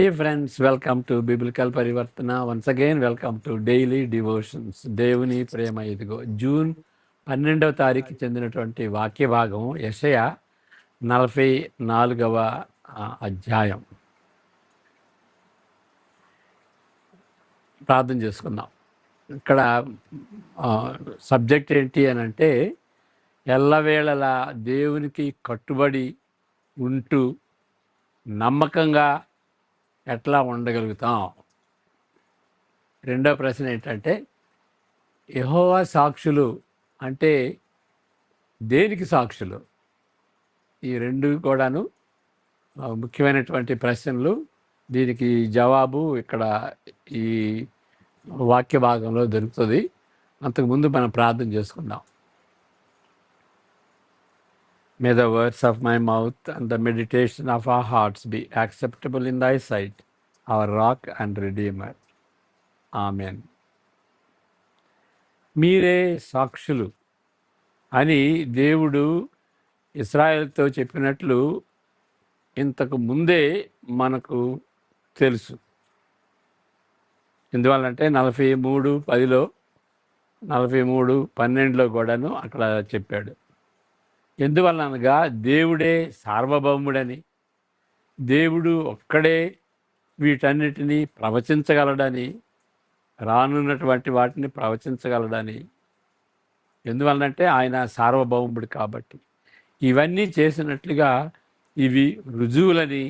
Dear friends, welcome to Biblical Parivartana. Once again, welcome to Daily Devotions. దేవుని ప్రేమ ఇదిగో June 12వ తారీఖు చెందినటువంటి వాక్య భాగం యెషయా 44వ అధ్యాయం. ప్రార్థన చేసుకుందాం. ఇక్కడ సబ్జెక్ట్ ఏంటి అని అంటే, ఎల్లవేళలా దేవునికి కట్టుబడి ఉంటూ నమ్మకంగా ఎట్లా ఉండగలుగుతాం. రెండో ప్రశ్న ఏంటంటే, యెహోవా సాక్షులు అంటే దేనికి సాక్షులు? ఈ రెండు కూడాను ముఖ్యమైనటువంటి ప్రశ్నలు. దీనికి జవాబు ఇక్కడ ఈ వాక్య భాగంలో దొరుకుతుంది. అంతకుముందు మనం ప్రార్థన చేసుకుందాం. May the words of my mouth and the meditation of our hearts be acceptable in thy sight, our rock and redeemer. Amen. మీరే సాక్షులు అని దేవుడు ఇశ్రాయేలుతో చెప్పినట్లు ఇంతకు ముందే మనకు తెలుసు. ఎందువల్లంటే 43:10లో 43:12లో కూడాను అక్కడ చెప్పాడు. ఎందువలనగా దేవుడే సార్వభౌముడని, దేవుడు ఒక్కడే వీటన్నిటినీ ప్రవచించగలడని, రానున్నటువంటి వాటిని ప్రవచించగలడని. ఎందువలనంటే ఆయన సార్వభౌముడు కాబట్టి. ఇవన్నీ చేసినట్లుగా ఇవి రుజువులని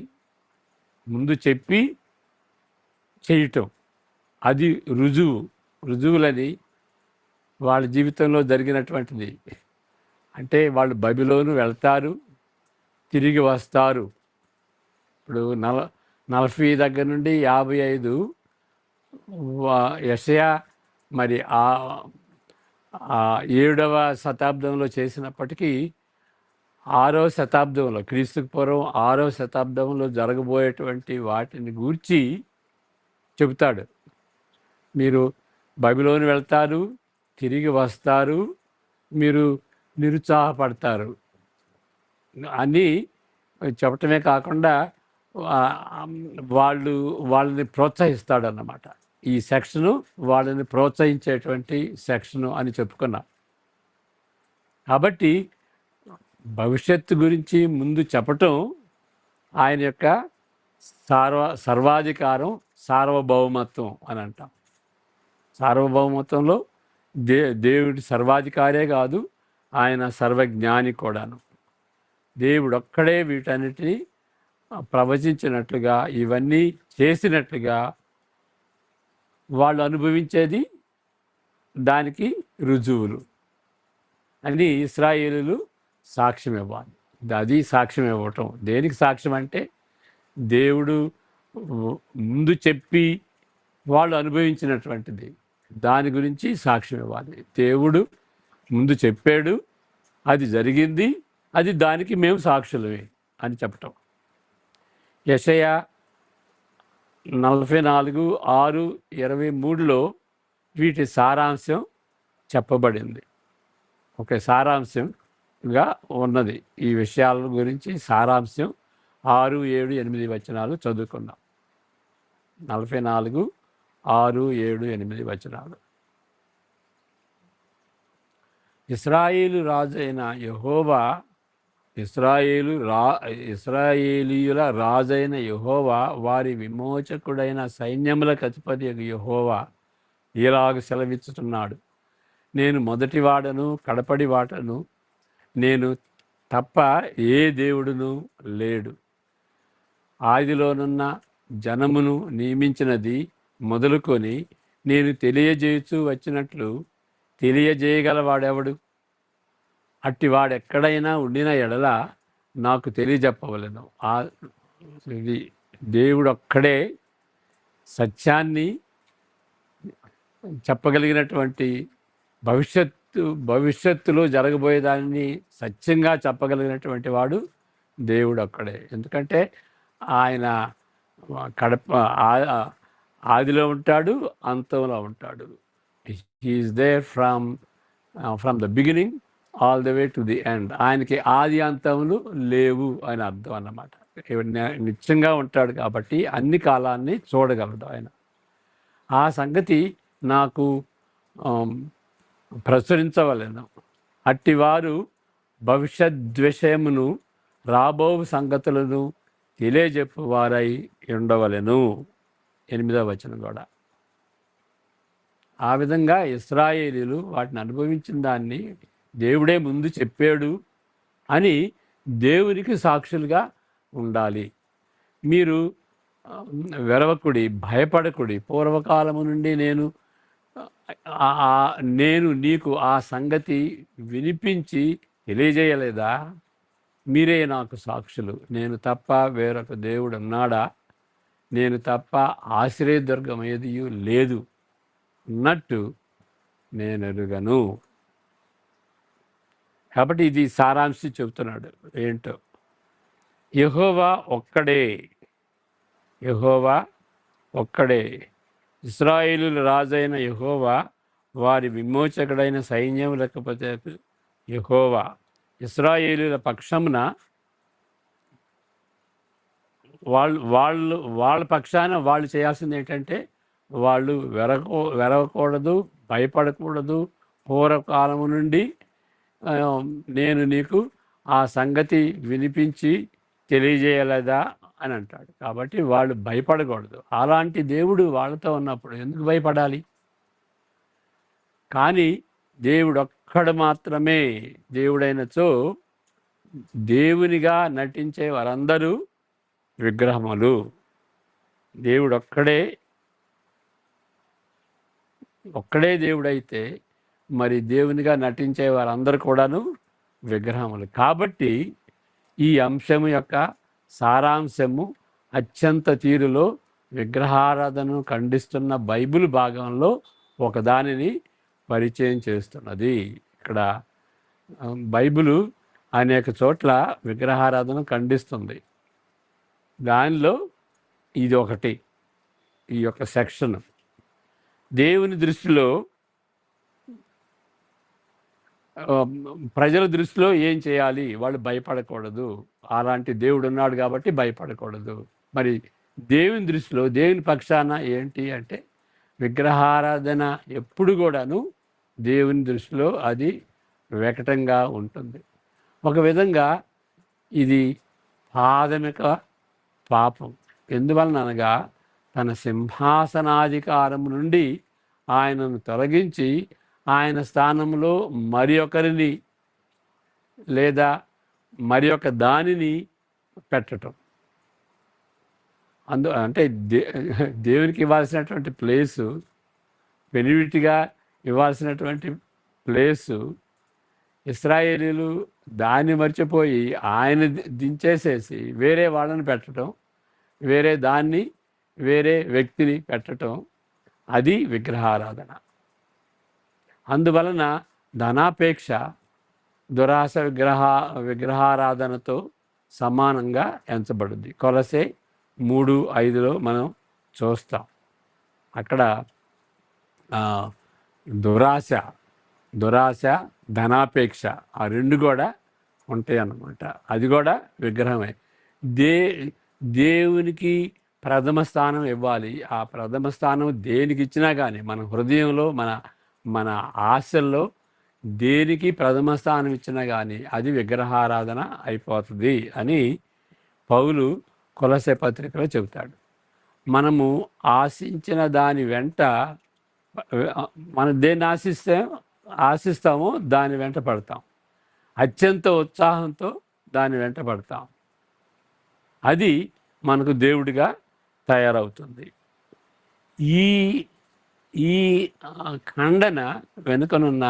ముందు చెప్పి చేయటం, అది రుజువులని వాళ్ళ జీవితంలో జరిగినటువంటిది. అంటే వాళ్ళు బబిలోను వెళ్తారు, తిరిగి వస్తారు. ఇప్పుడు 40 దగ్గర నుండి 55 యెషయా మరి 7వ శతాబ్దంలో చేసినప్పటికీ 6వ శతాబ్దంలో, క్రీస్తుకు పూర్వం 6వ శతాబ్దంలో జరగబోయేటువంటి వాటిని గూర్చి చెబుతాడు. మీరు బబిలోను వెళ్తారు, తిరిగి వస్తారు, మీరు నిరుత్సాహపడతారు అని చెప్పటమే కాకుండా వాళ్ళని ప్రోత్సహిస్తాడు అన్నమాట. ఈ సెక్షను వాళ్ళని ప్రోత్సహించేటువంటి సెక్షను అని చెప్పుకున్నాం. కాబట్టి భవిష్యత్తు గురించి ముందు చెప్పటం ఆయన యొక్క సర్వాధికారం, సార్వభౌమత్వం అని అంటాం. సార్వభౌమత్వంలో దేవుడి సర్వాధికారే కాదు, ఆయన సర్వజ్ఞాని కూడాను. దేవుడు ఒక్కడే వీటన్నిటినీ ప్రవచించినట్లుగా, ఇవన్నీ చేసినట్లుగా వాళ్ళు అనుభవించేది దానికి రుజువులు అని ఇశ్రాయేలీయులు సాక్ష్యం ఇవ్వాలి. అది సాక్ష్యం ఇవ్వటం. దేనికి సాక్ష్యం అంటే, దేవుడు ముందు చెప్పి వాళ్ళు అనుభవించినటువంటిది, దాని గురించి సాక్ష్యం ఇవ్వాలి. దేవుడు ముందు చెప్పాడు, అది జరిగింది, అది దానికి మేము సాక్షులమే అని చెప్పటం. యెషయా 44:6-23లో వీటి సారాంశం చెప్పబడింది. ఒక సారాంశంగా ఉన్నది. ఈ విషయాల గురించి సారాంశం 6, 7, 8 వచనాలు చదువుకున్నాం. 44, 6, 7, 8 వచనాలు. ఇశ్రాయేలు రాజు అయిన యెహోవా, ఇశ్రాయేలీయుల రాజైన యెహోవా, వారి విమోచకుడైన సైన్యములకు అధిపతి యెహోవా ఇలాగ సెలవిచ్చుతున్నాడు. నేను మొదటి వాడను, కడపడి వాడను, నేను తప్ప ఏ దేవుడును లేడు. ఆదిలోనున్న జనమును నియమించినది మొదలుకొని నేను తెలియజేయచూ వచ్చినట్లు తెలియజేయగలవాడెవడు? అట్టివాడెక్కడైనా ఉండిన ఎడల నాకు తెలియజెప్పవలెను. ఇది దేవుడు ఒక్కడే సత్యాన్ని చెప్పగలిగినటువంటి, భవిష్యత్తులో జరగబోయేదాన్ని సత్యంగా చెప్పగలిగినటువంటి వాడు దేవుడు ఒక్కడే. ఎందుకంటే ఆయన ఆదిలో ఉంటాడు, అంతంలో ఉంటాడు. He is there from the beginning all the way to the end. ఆయనకి ఆది అంతములు లేవు అని అర్థం అన్నమాట. నిత్యంగా ఉంటాడు కాబట్టి అన్ని కాలాన్ని చూడగలడు ఆయన. ఆ సంగతి నాకు ప్రచురించవలెను. అట్టివారు భవిష్యద్విషయమును రాబో సంగతులను తెలియజెప్పు వారై ఉండవలెను. 8వ వచనం కూడా ఆ విధంగా ఇశ్రాయేలీయులు వాటిని అనుభవించిన దాన్ని దేవుడే ముందు చెప్పాడు అని దేవునికి సాక్షులుగా ఉండాలి. మీరు వెరవకుడి, భయపడకుడి. పూర్వకాలము నుండి నేను నీకు ఆ సంగతి వినిపించి తెలియజేయలేదా? మీరే నాకు సాక్షులు. నేను తప్ప వేరొక దేవుడు ఉన్నాడా? నేను తప్ప ఆశ్రయదుర్గం ఏది లేదు అన్నట్టు నేను ఎరుగను. కాబట్టి ఇది సారాంశం చెబుతున్నాడు. ఏంటో, యెహోవా ఒక్కడే, యెహోవా ఒక్కడే. ఇశ్రాయేలుల రాజైన యెహోవా, వారి విమోచకుడైన సైన్యం లేకపోతే యెహోవా. ఇశ్రాయేలుల పక్షమున వాళ్ళ పక్షాన వాళ్ళు చేయాల్సింది ఏంటంటే, వాళ్ళు వెరవకూడదు, భయపడకూడదు. పూర్వకాలము నుండి నేను నీకు ఆ సంగతి వినిపించి తెలియజేయలేదా అని అంటాడు. కాబట్టి వాళ్ళు భయపడకూడదు. అలాంటి దేవుడు వాళ్ళతో ఉన్నప్పుడు ఎందుకు భయపడాలి? కానీ దేవుడు ఒక్కడు మాత్రమే దేవుడైనచో దేవునిగా నటించే వారందరూ విగ్రహములు. దేవుడు ఒక్కడే దేవుడైతే మరి దేవునిగా నటించే వారందరూ కూడాను విగ్రహములు. కాబట్టి ఈ అంశము యొక్క సారాంశము అత్యంత తీరులో విగ్రహారాధనను ఖండిస్తున్న బైబిల్ భాగంలో ఒకదానిని పరిచయం చేస్తున్నది. ఇక్కడ బైబిలు అనేక చోట్ల విగ్రహారాధన ఖండిస్తుంది. దానిలో ఇది ఒకటి, ఈ యొక్క సెక్షన్. దేవుని దృష్టిలో, ప్రజల దృష్టిలో ఏం చేయాలి? వాళ్ళు భయపడకూడదు. అలాంటి దేవుడు ఉన్నాడు కాబట్టి భయపడకూడదు. మరి దేవుని దృష్టిలో, దేవుని పక్షాన ఏంటి అంటే, విగ్రహారాధన ఎప్పుడు కూడాను దేవుని దృష్టిలో అది వికటంగా ఉంటుంది. ఒక విధంగా ఇది ప్రాథమిక పాపం. ఎందువలన అనగా, తన సింహాసనాధికారం నుండి ఆయనను తొలగించి ఆయన స్థానంలో మరి ఒకరిని లేదా మరి ఒక దానిని పెట్టడం. అంటే దేవునికి ఇవ్వాల్సినటువంటి ప్లేసు, బెనిఫిట్గా ఇవ్వాల్సినటువంటి ప్లేసు, ఇశ్రాయేలీలు దాన్ని మర్చిపోయి ఆయన దించేసేసి వేరే వాళ్ళని పెట్టడం, వేరే దాన్ని, వేరే వ్యక్తిని పెట్టడం, అది విగ్రహారాధన. అందువలన ధనాపేక్ష దురాశ విగ్రహారాధనతో సమానంగా ఎంచబడుద్ది. కొలసే 3:5 మనం చూస్తాం. అక్కడ దురాశ ధనాపేక్ష ఆ రెండు కూడా ఉంటాయి అన్నమాట. అది కూడా విగ్రహమే. దేవునికి ప్రథమ స్థానం ఇవ్వాలి. ఆ ప్రథమ స్థానం దేనికి ఇచ్చినా కానీ, మన హృదయంలో, మన ఆశల్లో దేనికి ప్రథమ స్థానం ఇచ్చినా కానీ అది విగ్రహారాధన అయిపోతుంది అని పౌలు కొలసే పత్రికలో చెబుతాడు. మనము ఆశించిన దాని వెంట, మనం దేన్ని ఆశిస్తామో దాని వెంట పడతాం. అత్యంత ఉత్సాహంతో దాని వెంట పడతాం. అది మనకు దేవుడిగా తయారవుతుంది. ఈ ఖండన వెనుకనున్న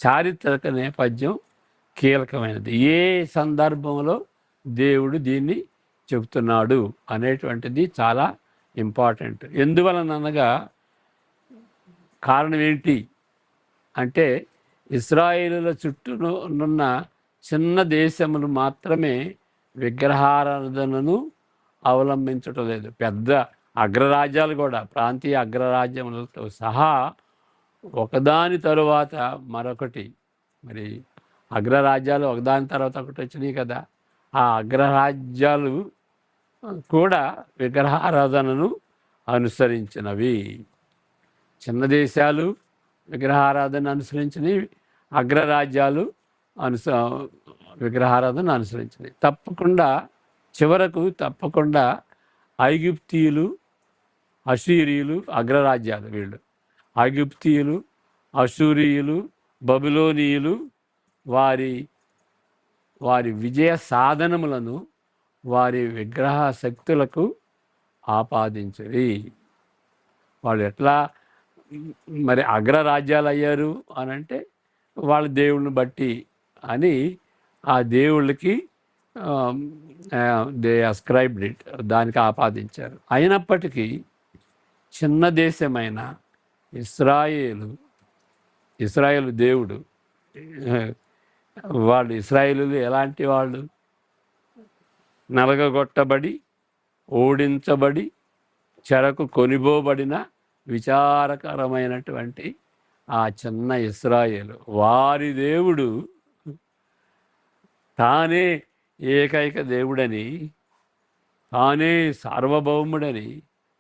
చారిత్రక నేపథ్యం కీలకమైనది. ఏ సందర్భంలో దేవుడు దీన్ని చెబుతున్నాడు అనేటువంటిది చాలా ఇంపార్టెంట్. ఎందువలనగా కారణం ఏంటి అంటే, ఇశ్రాయేలుల చుట్టూనున్న చిన్న దేశములు మాత్రమే విగ్రహారాధనను అవలంబించటం లేదు. పెద్ద అగ్రరాజ్యాలు కూడా, ప్రాంతీయ అగ్రరాజ్యములతో సహా ఒకదాని తరువాత మరొకటి, మరి అగ్రరాజ్యాలు ఒకదాని తర్వాత ఒకటి వచ్చినాయి కదా. ఆ అగ్రరాజ్యాలు కూడా విగ్రహారాధనను అనుసరించినవి. చిన్న దేశాలు విగ్రహారాధన అనుసరించినవి, అగ్రరాజ్యాలు అనుస విగ్రహారాధన అనుసరించినవి. తప్పకుండా ఐగుప్తీయులు, అషూరీయులు అగ్రరాజ్యాలు. వీళ్ళు ఐగుప్తీయులు, అషూరీయులు, బబులోనీయులు వారి వారి విజయ సాధనములను వారి విగ్రహ శక్తులకు ఆపాదించిరి. వాళ్ళు ఎట్లా మరి అగ్రరాజ్యాలు అయ్యారు అని అంటే వాళ్ళ దేవుళ్ళని బట్టి అని ఆ దేవుళ్ళకి దే అస్క్రైబ్డ్ ఇట్, దానికి ఆపాదించారు. అయినప్పటికీ చిన్న దేశమైన ఇస్రాయేలు దేవుడు, వాళ్ళు ఇస్రాయేలులు ఎలాంటి వాళ్ళు? నలగగొట్టబడి, ఓడించబడి, చెరకు కొనిపోబడిన విచారకరమైనటువంటి ఆ చిన్న ఇస్రాయేలు, వారి దేవుడు తానే ఏకైక దేవుడని, తానే సార్వభౌముడని,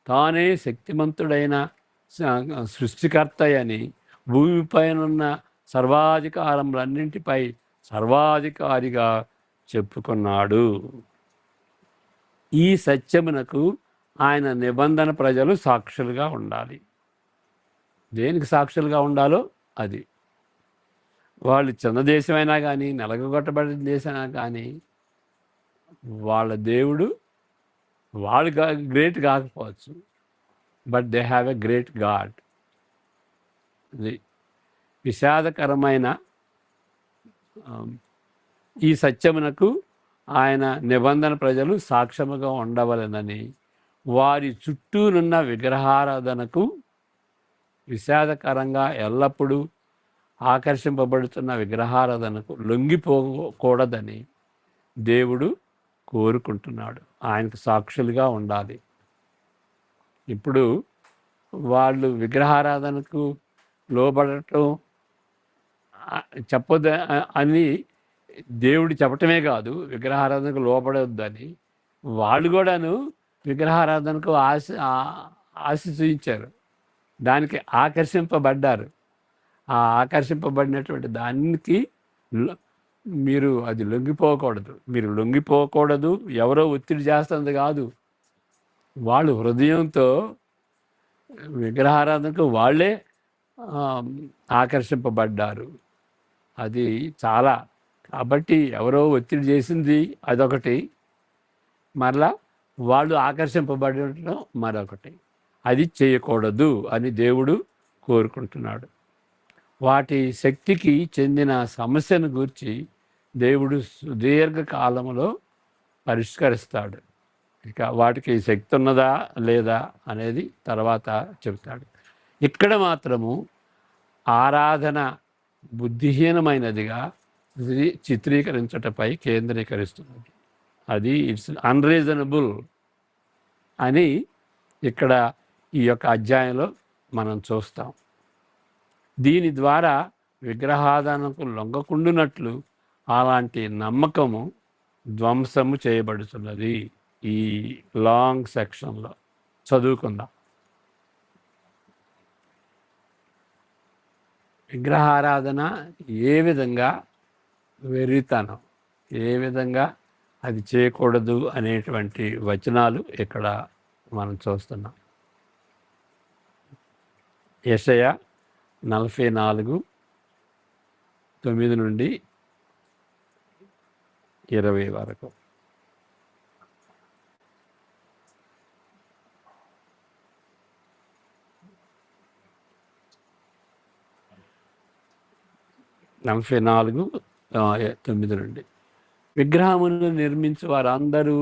తానే శక్తిమంతుడైన సృష్టికర్తయని, భూమిపైనున్న సర్వాధికారములన్నింటిపై సర్వాధికారిగా చెప్పుకున్నాడు. ఈ సత్యమునకు ఆయన నిబంధన ప్రజలు సాక్షులుగా ఉండాలి. దేనికి సాక్షులుగా ఉండాలో అది. వాళ్ళు చిన్న దేశమైనా కానీ, నలగొట్టబడిన దేశమైనా కానీ, వాళ్ళ దేవుడు వాళ్ళు గ్రేట్ కాకపోవచ్చు, but they have a great God. ఇది విషాదకరమైన ఈ సత్యమునకు ఆయన నిబంధన ప్రజలు సాక్ష్యముగా ఉండవలెనని, వారి చుట్టూనున్న విగ్రహారాధనకు, విషాదకరంగా ఎల్లప్పుడూ ఆకర్షింపబడుతున్న విగ్రహారాధనకు లొంగిపోకూడదని దేవుడు కోరుకుంటున్నాడు. ఆయనకు సాక్షులుగా ఉండాలి. ఇప్పుడు వాళ్ళు విగ్రహారాధనకు లోబడటం చెప్పొద్దు అని దేవుడు చెప్పటమే కాదు, విగ్రహారాధనకు లోబడొద్దని వాళ్ళు కూడాను విగ్రహారాధనకు ఆశ చూపించారు, దానికి ఆకర్షింపబడ్డారు. ఆ ఆకర్షింపబడినటువంటి దానికి మీరు అది లొంగిపోకూడదు. ఎవరో ఒత్తిడి చేస్తుంది కాదు, వాళ్ళు హృదయంతో విగ్రహారాధనకు వాళ్ళే ఆకర్షింపబడ్డారు. అది చాలా. కాబట్టి ఎవరో ఒత్తిడి చేసింది అదొకటి, మరలా వాళ్ళు ఆకర్షింపబడటం మరొకటి. అది చేయకూడదు అని దేవుడు కోరుకుంటున్నాడు. వాటి శక్తికి చెందిన సమస్యను గూర్చి దేవుడు సుదీర్ఘకాలంలో పరిష్కరిస్తాడు. ఇక వాటికి శక్తి ఉన్నదా లేదా అనేది తర్వాత చెబుతాడు. ఇక్కడ మాత్రము ఆరాధన బుద్ధిహీనమైనదిగా చిత్రీకరించటపై కేంద్రీకరిస్తున్నది. అది ఇట్స్ అన్రీజనబుల్ అని ఇక్కడ ఈ యొక్క అధ్యాయంలో మనం చూస్తాం. దీని ద్వారా విగ్రహారాధనకు లొంగకుండునట్లు అలాంటి నమ్మకము ధ్వంసము చేయబడుతున్నది. ఈ లాంగ్ సెక్షన్లో చదువుకుందాం. విగ్రహారాధన ఏ విధంగా వెర్రితనం, ఏ విధంగా అది చేయకూడదు అనేటువంటి వచనాలు ఇక్కడ మనం చూస్తున్నాం. యెషయా 44:9-20 వరకు. నలభై 9 విగ్రహమును నిర్మించు వారందరూ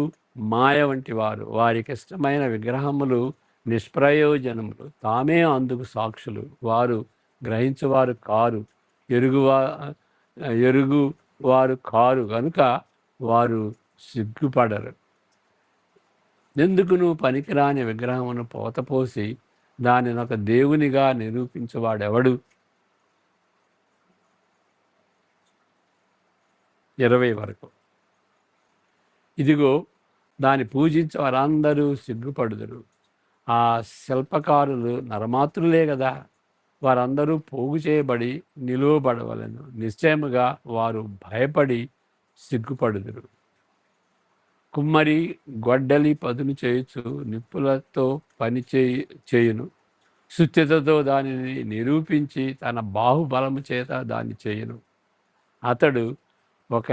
మాయ వంటి వారు, వారికి ఇష్టమైన విగ్రహములు నిష్ప్రయోజనములు, తామే అందుకు సాక్షులు. వారు గ్రహించువారు కారు, ఎరుగువారు కారు కనుక వారు సిగ్గుపడరు. ఎందుకు నువ్వు పనికిరాని విగ్రహమును పోతపోసి దానిని ఒక దేవునిగా నిరూపించేవాడెవడు? 20 వరకు. ఇదిగో దాన్ని పూజించే వారందరూ సిగ్గుపడుదురు. ఆ శిల్పకారులు నరమాత్రులే కదా, వారందరూ పోగు చేయబడి నిలువబడవలను. నిశ్చయముగా వారు భయపడి సిగ్గుపడుదురు. కుమ్మరి గొడ్డలి పదును చేయుచు నిప్పులతో పని చేయును. సుత్యతతో దానిని నిరూపించి తన బాహుబలము చేత దాన్ని చేయును. అతడు ఒక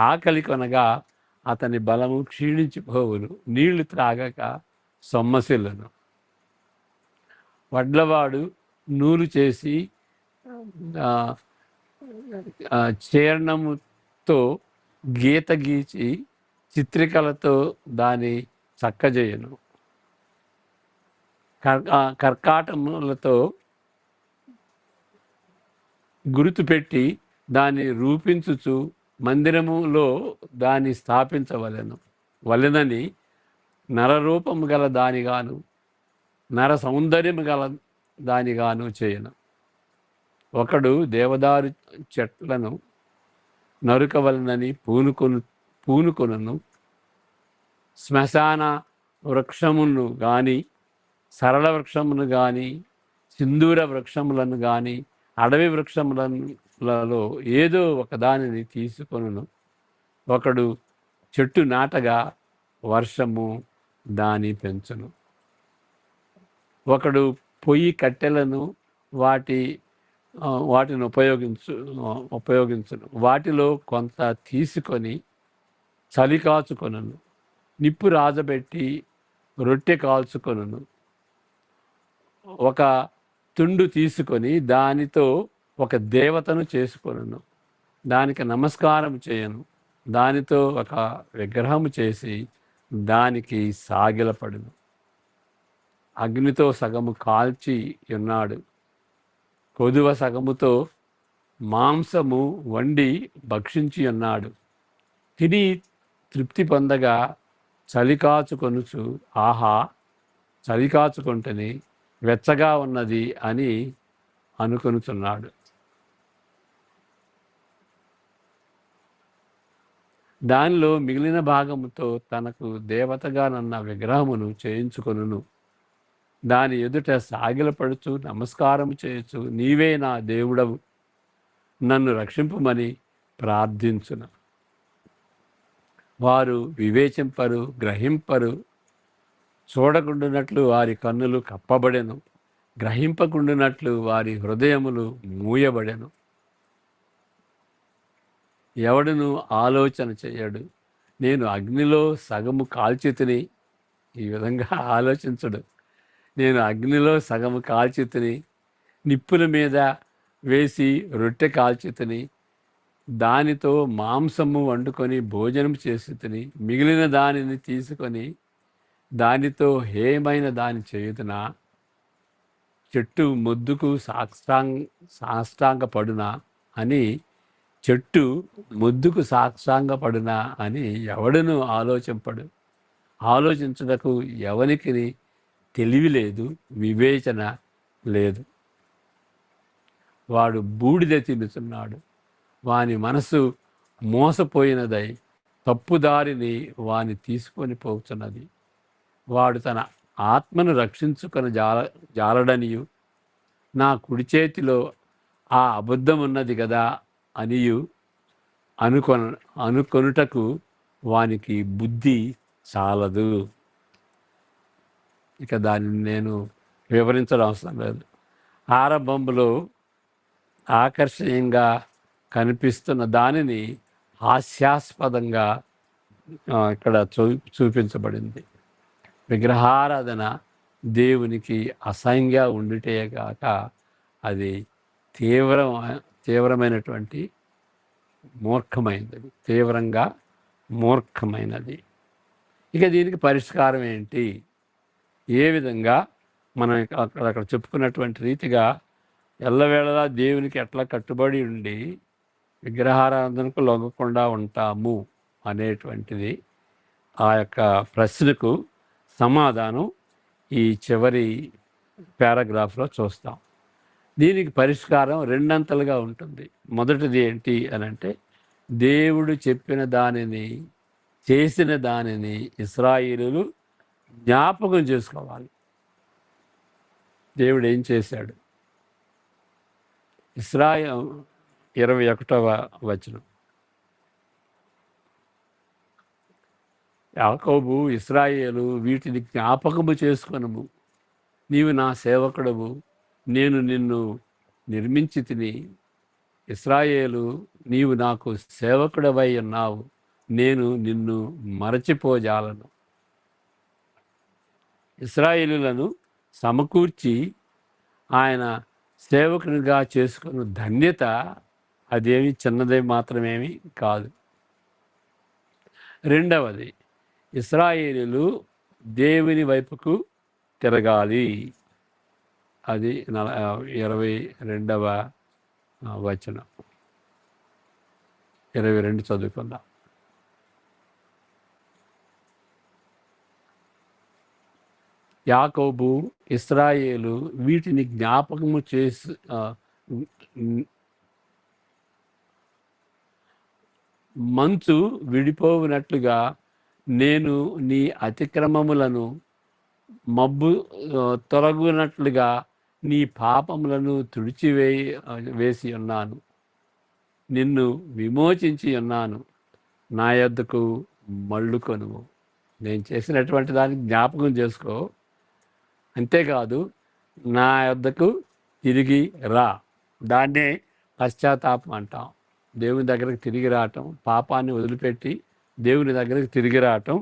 ఆకలి కొనగా అతని బలము క్షీణించిపోవును. నీళ్లు త్రాగక సొమ్మసిల్లును. వడ్లవాడు నూలు చేసి చీర్ణముతో గీత గీచి చిత్రికలతో దాని చక్కజేయును. కర్కాటములతో గుర్తు పెట్టి దాన్ని రూపించుచు మందిరములో దాన్ని వలెనని నరరూపము గల దానిగాను నర సౌందర్యము గల దానిగాను చేయను. ఒకడు దేవదారు చెట్లను నరుకవలనని పూనుకొనును. శ్మశాన వృక్షమును కానీ, సరళ వృక్షమును కానీ, సింధూర వృక్షములను కానీ, అడవి వృక్షములలో ఏదో ఒకదానిని తీసుకొనును. ఒకడు చెట్టు నాటగా వర్షము దాని పెంచును. ఒకడు పొయ్యి కట్టెలను వాటిని ఉపయోగించును. వాటిలో కొంత తీసుకొని చలి కాచుకొనును. నిప్పు రాజబెట్టి రొట్టె కాల్చుకొనును. ఒక తుండు తీసుకొని దానితో ఒక దేవతను చేసుకొనును. దానికి నమస్కారం చేయను. దానితో ఒక విగ్రహము చేసి దానికి సాగిలపడును. అగ్నితో సగము కాల్చి ఉన్నాడు. కొదువ సగముతో మాంసము వండి భక్షించి ఉన్నాడు. తిని తృప్తి పొందగా చలికాచుకొనుచు, ఆహా చలికాచుకుంటని వెచ్చగా ఉన్నది అని అనుకొనుచున్నాడు. దానిలో మిగిలిన భాగముతో తనకు దేవతగానన్న విగ్రహమును చేయించుకొనును. దాని ఎదుట సాగిలపడుచు నమస్కారం చేయొచ్చు, నీవే నా దేవుడవు, నన్ను రక్షింపుమని ప్రార్థించును. వారు వివేచింపరు, గ్రహింపరు. చూడకుండునట్లు వారి కన్నులు కప్పబడెను, గ్రహింపకుండునట్లు వారి హృదయములు మూయబడెను. ఎవడును ఆలోచన చేయడు, నేను అగ్నిలో సగము కాల్చితిని. ఈ విధంగా ఆలోచించడు. నేను అగ్నిలో సగము కాల్చితిని, నిప్పుల మీద వేసి రొట్టె కాల్చితిని, దానితో మాంసము వండుకొని భోజనం చేసితిని. మిగిలిన దానిని తీసుకొని దానితో హేమైన దాని చేయుదునా? చెట్టు మొద్దుకు సాష్టాంగపడునా అని చెట్టు మొద్దుకు సాష్టాంగపడునా అని ఎవడును ఆలోచించుటకు ఎవనికి తెలివి లేదు, వివేచన లేదు. వాడు బూడిద తినుతున్నాడు, వాని మనసు మోసపోయినదై తప్పుదారిని వాని తీసుకొని పోతున్నది. వాడు తన ఆత్మను రక్షించుకొని జాలడనియు, నా కుడి చేతిలో ఆ అబద్ధం ఉన్నది కదా అనియు అనుకొనుటకు వానికి బుద్ధి చాలదు. ఇక దాన్ని నేను వివరించడం అవసరం లేదు. ఆరంభంలో ఆకర్షణీయంగా కనిపిస్తున్న దానిని హాస్యాస్పదంగా ఇక్కడ చూపించబడింది. విగ్రహారాధన దేవునికి అసహ్యంగా ఉండుటేగాక అది తీవ్రమైనటువంటి మూర్ఖమైనది, తీవ్రంగా మూర్ఖమైనది. ఇక దీనికి పరిష్కారం ఏంటి? ఏ విధంగా మనం అక్కడ చెప్పుకున్నటువంటి రీతిగా ఎల్లవేళలా దేవునికి ఎట్లా కట్టుబడి ఉండి విగ్రహారాధనకు లొంగకుండా ఉంటాము అనేటువంటిది ఆ యొక్క ప్రశ్నకు సమాధానం ఈ చివరి పారాగ్రాఫ్లో చూస్తాం. దీనికి పరిష్కారం రెండంతలుగా ఉంటుంది. మొదటిది ఏంటి అని అంటే, దేవుడు చెప్పిన దానిని చేసిన దానిని ఇశ్రాయేలీయులు జ్ఞాపకం చేసుకోవాలి. దేవుడు ఏం చేశాడు? 21వ వచనం. యాకోబు, ఇశ్రాయేలు వీటిని జ్ఞాపకము చేసుకొనుము. నీవు నా సేవకుడవు, నేను నిన్ను నిర్మించి తిని. ఇశ్రాయేలు, నీవు నాకు సేవకుడవై ఉన్నావు, నేను నిన్ను మరచిపోజాలను. ఇశ్రాయేలులను సమకూర్చి ఆయన సేవకునిగా చేసుకున్న ధన్యత అదేమి చిన్నదే మాత్రమేమి కాదు. రెండవది, ఇశ్రాయేలీయులు దేవుని వైపుకు తిరగాలి. అది 22వ వచనం. 22 చదువుకుందాం. యాకోబు, ఇశ్రాయేలు వీటిని జ్ఞాపకము చేసి మంచు విడిపోవునట్లుగా నేను నీ అతిక్రమములను, మబ్బు తొలగునట్లుగా నీ పాపములను వేసి ఉన్నాను. నిన్ను విమోచించి ఉన్నాను. నా యొద్దకు మళ్ళుకొనుము. నేను చేసినటువంటి దానికి జ్ఞాపకం చేసుకో. అంతేకాదు, నా యొద్దకు తిరిగి రా. దాన్నే పశ్చాత్తాపం అంటాం. దేవుని దగ్గరకు తిరిగి రావటం, పాపాన్ని వదిలిపెట్టి దేవుని దగ్గరకు తిరిగి రావటం,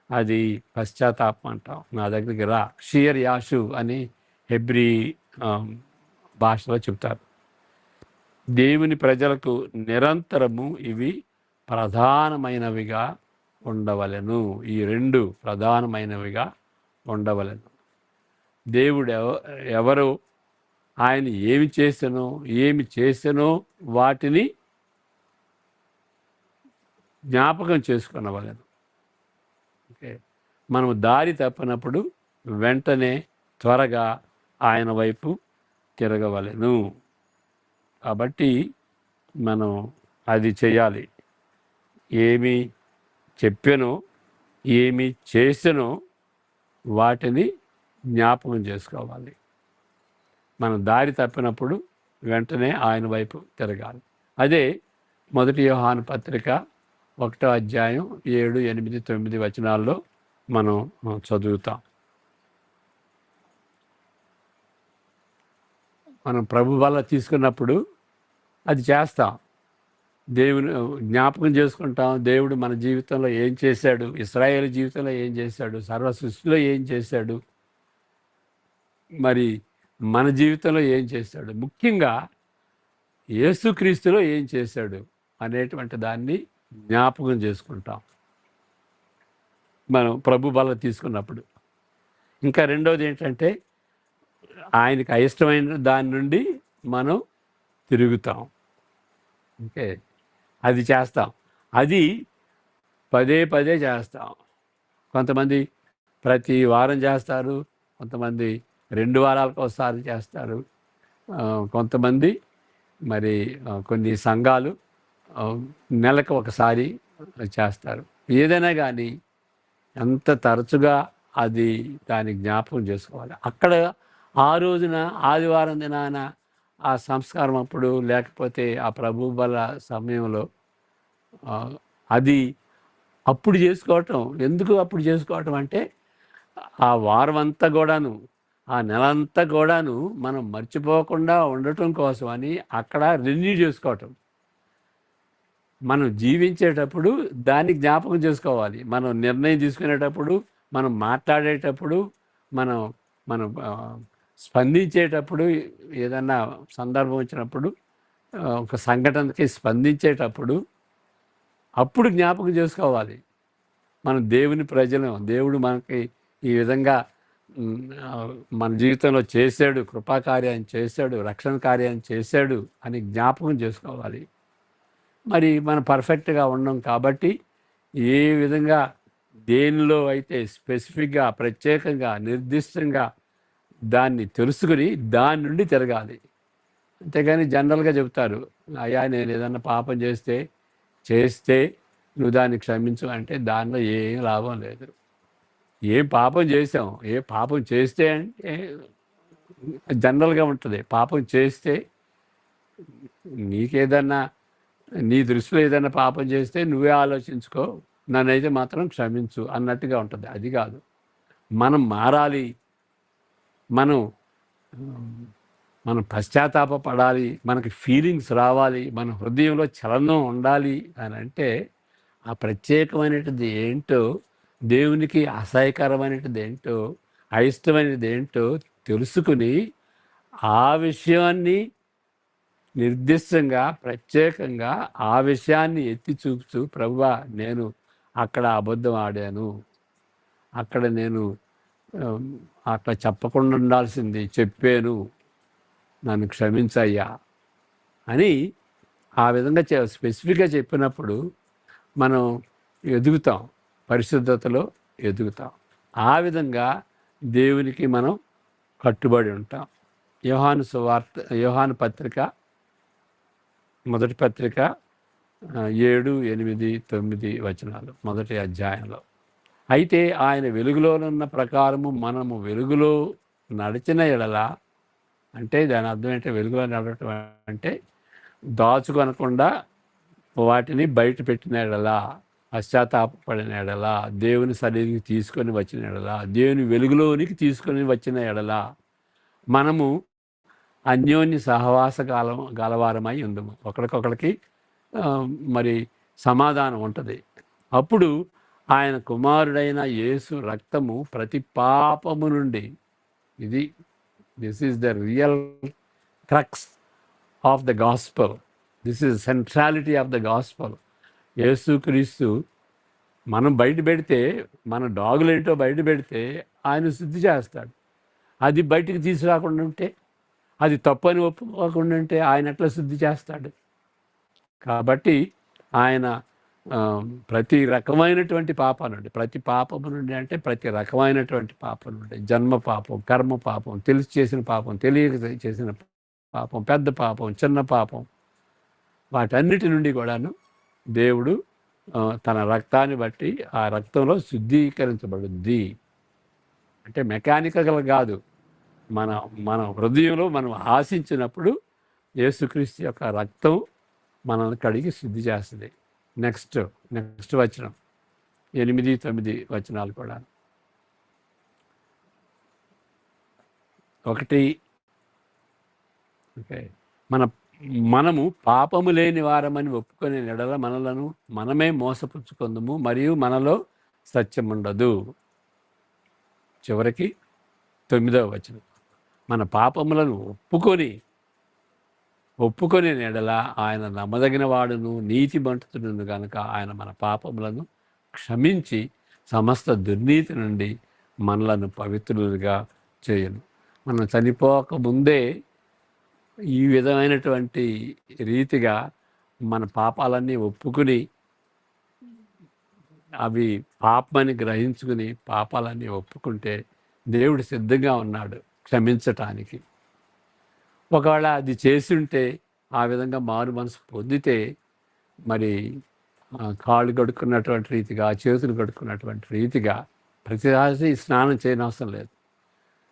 అది పశ్చాత్తాపం అంటాం. నా దగ్గరికి రా. షియర్ యాషు అని హెబ్రీ భాషలో చెప్తారు. దేవుని ప్రజలకు నిరంతరము ఇవి ప్రధానమైనవిగా ఉండవలెను. ఈ రెండు ప్రధానమైనవిగా ఉండవలెను. దేవుడు ఎవరు, ఆయన ఏమి చేసెనో వాటిని జ్ఞాపకం చేసుకునవలెను. ఓకే, మనము దారి తప్పినప్పుడు వెంటనే త్వరగా ఆయన వైపు తిరగవలెను. కాబట్టి మనం అది చేయాలి. ఏమి చెప్పానో, ఏమి చేసానో వాటిని జ్ఞాపకం చేసుకోవాలి. మనం దారి తప్పినప్పుడు వెంటనే ఆయన వైపు తిరగాలి. అదే 1 యోహాను పత్రిక 1వ అధ్యాయం 7, 8, 9 వచనాల్లో మనం చదువుతాం. మనం ప్రభు వల్ల తీసుకున్నప్పుడు అది చేస్తాం. దేవుని జ్ఞాపకం చేసుకుంటాం. దేవుడు మన జీవితంలో ఏం చేశాడు, ఇశ్రాయేలు జీవితంలో ఏం చేశాడు, సర్వ సృష్టిలో ఏం చేశాడు, మరి మన జీవితంలో ఏం చేశాడు, ముఖ్యంగా యేసుక్రీస్తులో ఏం చేశాడు అనేటువంటి దాన్ని జ్ఞాపకం చేసుకుంటాం మనం ప్రభు బల తీసుకున్నప్పుడు. ఇంకా రెండవది ఏంటంటే, ఆయనకి అయిష్టమైన దాని నుండి మనం తిరుగుతాం. ఓకే, అది చేస్తాం. అది పదే పదే చేస్తాం. కొంతమంది ప్రతి వారం చేస్తారు, కొంతమంది 2 వారాలకు ఒకసారి చేస్తారు, కొంతమంది మరి కొన్ని సంఘాలు నెలకు ఒకసారి చేస్తారు. ఏదైనా కానీ ఎంత తరచుగా అది దాన్ని జ్ఞాపకం చేసుకోవాలి. అక్కడ ఆ రోజున ఆదివారం దినాన ఆ సంస్కారం అప్పుడు, లేకపోతే ఆ ప్రభు బల సమయంలో అది అప్పుడు చేసుకోవటం. ఎందుకు అప్పుడు చేసుకోవటం అంటే, ఆ వారం అంతా కూడాను, ఆ నెలంతా కూడాను మనం మర్చిపోకుండా ఉండటం కోసం అని అక్కడ రెన్యూ చేసుకోవటం. మనం జీవించేటప్పుడు దాన్ని జ్ఞాపకం చేసుకోవాలి. మనం నిర్ణయం తీసుకునేటప్పుడు, మనం మాట్లాడేటప్పుడు, మనం మనం స్పందించేటప్పుడు, ఏదన్నా సందర్భం వచ్చినప్పుడు, ఒక సంఘటనకి స్పందించేటప్పుడు అప్పుడు జ్ఞాపకం చేసుకోవాలి. మనం దేవుని ప్రజలం. దేవుడు మనకి ఈ విధంగా మన జీవితంలో చేశాడు, కృపాకార్యాన్ని చేశాడు, రక్షణ కార్యాన్ని చేశాడు అని జ్ఞాపకం చేసుకోవాలి. మరి మనం పర్ఫెక్ట్గా ఉన్నాం కాబట్టి ఏ విధంగా దేనిలో అయితే స్పెసిఫిక్గా, ప్రత్యేకంగా, నిర్దిష్టంగా దాన్ని తెలుసుకుని దాని నుండి తిరగాలి. అంతేగాని జనరల్గా చెబుతారు, అయ్యా నేను ఏదన్నా పాపం చేస్తే నువ్వు దాన్ని క్షమించు అంటే దానిలో ఏం లాభం లేదు. ఏం పాపం చేసాం, ఏ పాపం చేస్తే అంటే జనరల్గా ఉంటుంది. పాపం చేస్తే నీకేదన్నా, నీ దృష్టిలో ఏదైనా పాపం చేస్తే నువ్వే ఆలోచించుకో, నన్నైతే మాత్రం క్షమించు అన్నట్టుగా ఉంటుంది. అది కాదు, మనం మారాలి, మనం మనం పశ్చాత్తాపపడాలి, మనకి ఫీలింగ్స్ రావాలి, మన హృదయంలో చలనం ఉండాలి అని అంటే ఆ ప్రత్యేకమైనది ఏంటో, దేవునికి అసహ్యకరమైనది ఏంటో, అయిష్టమైనది ఏంటో తెలుసుకుని ఆ విషయాన్ని నిర్దిష్టంగా ప్రత్యేకంగా ఆ విషయాన్ని ఎత్తి చూపుతూ, ప్రభువా నేను అక్కడ అబద్ధం ఆడాను, అక్కడ నేను అట్లా చెప్పకుండా ఉండాల్సింది చెప్పాను, నన్ను క్షమించయ్యా అని ఆ విధంగా స్పెసిఫిక్గా చెప్పినప్పుడు మనం ఎదుగుతాం, పరిశుద్ధతలో ఎదుగుతాం. ఆ విధంగా దేవునికి మనం కట్టుబడి ఉంటాం. యోహాను పత్రిక, మొదటి పత్రిక 7, 8, 9 వచనాలు, మొదటి అధ్యాయంలో. అయితే ఆయన వెలుగులోనున్న ప్రకారము మనము వెలుగులో నడిచిన ఎడల, అంటే దాని అర్థం ఏంటంటే వెలుగులో నడవటం అంటే దాచుకొనకుండా వాటిని బయట పెట్టిన ఎడలా, పశ్చాత్తాపడిన ఎడలా, దేవుని సన్నిధికి తీసుకొని వచ్చిన ఎడలా, దేవుని వెలుగులోనికి తీసుకొని వచ్చిన ఎడలా మనము అన్యోన్య సహవాస గలవారమై ఉందము. ఒకరికొకరికి మరి సమాధానం ఉంటుంది. అప్పుడు ఆయన కుమారుడైన యేసు రక్తము ప్రతి పాపము నుండి, this is the real crux of the gospel, this is centrality of the gospel. యేసుక్రీస్తు మనం బయట పెడితే, మన డాగులేంటో బయట పెడితే ఆయన శుద్ధి చేస్తాడు. అది బయటికి తీసుకురాకుండా ఉంటే, అది తప్పని ఒప్పుకోకుండా ఉంటే ఆయన ఎట్లా శుద్ధి చేస్తాడు? కాబట్టి ఆయన ప్రతి రకమైనటువంటి పాపాలు నుండి, ప్రతి పాపము నుండి అంటే ప్రతి రకమైనటువంటి పాపం నుండి, జన్మ పాపం, కర్మ పాపం, తెలిసి చేసిన పాపం, తెలియక చేసిన పాపం, పెద్ద పాపం, చిన్న పాపం, వాటన్నిటి నుండి కూడాను దేవుడు తన రక్తాన్ని బట్టి ఆ రక్తంలో శుద్ధీకరించబడుద్ది. అంటే మెకానికల్ కాదు, మన మన హృదయంలో మనం ఆశించినప్పుడు యేసుక్రీస్తు యొక్క రక్తం మనల్ని కడిగి శుద్ధి చేస్తుంది. నెక్స్ట్ వచనం 8, 9 వచనాలు కూడా. 1 ఓకే, మనము పాపము లేని వారమని ఒప్పుకునే ఎడల మనలను మనమే మోసపుచ్చుకుందుము, మరియు మనలో సత్యం ఉండదు. చివరికి 9వ వచనం, మన పాపములను ఒప్పుకొని ఎడల ఆయన నమ్మదగిన వాడును నీతిమంతుడును కనుక ఆయన మన పాపములను క్షమించి సమస్త దుర్నీతి నుండి మనలను పవిత్రులుగా చేయను. మనం చనిపోక ముందే ఈ విధమైనటువంటి రీతిగా మన పాపాలన్నీ ఒప్పుకుని, అవి పాపమని గ్రహించుకుని పాపాలన్నీ ఒప్పుకుంటే దేవుడు సిద్ధంగా ఉన్నాడు క్షమించటానికి. ఒకవేళ అది చేసి ఉంటే, ఆ విధంగా మారు మనసు పొందితే, మరి కాళ్ళు కడుక్కున్నటువంటి రీతిగా, చేతులు కడుక్కున్నటువంటి రీతిగా, ప్రతిసారి స్నానం చేయనవసరం లేదు,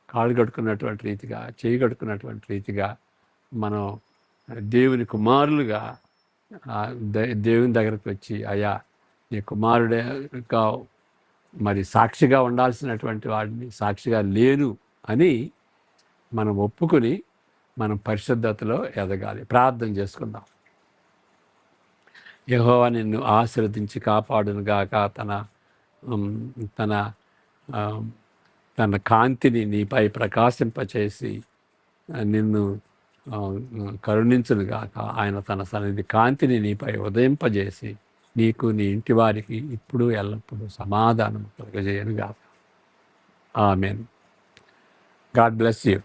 కాళ్ళు కడుక్కున్నటువంటి రీతిగా, చేయి కడుక్కున్నటువంటి రీతిగా మనం దేవుని కుమారులుగా దేవుని దగ్గరకు వచ్చి, అయ్యా నీ కుమారుడుగా మరి సాక్షిగా ఉండాల్సినటువంటి వాడిని సాక్షిగా లేను అని మనం ఒప్పుకొని మనం పరిశుద్ధతలో ఎదగాలి. ప్రార్థన చేసుకుందాం. యెహోవా నిన్ను ఆశీర్వదించి కాపాడును గాక, తన తన కాంతిని నీపై ప్రకాశింపచేసి నిన్ను కరుణించును గాక. ఆయన తన సన్నిధి కాంతిని నీపై ఉదయింపజేసి నీకు నీ ఇంటి వారికి ఇప్పుడు ఎల్లప్పుడూ సమాధానం కలుగజేయను గాక. ఆమేన్. God bless you.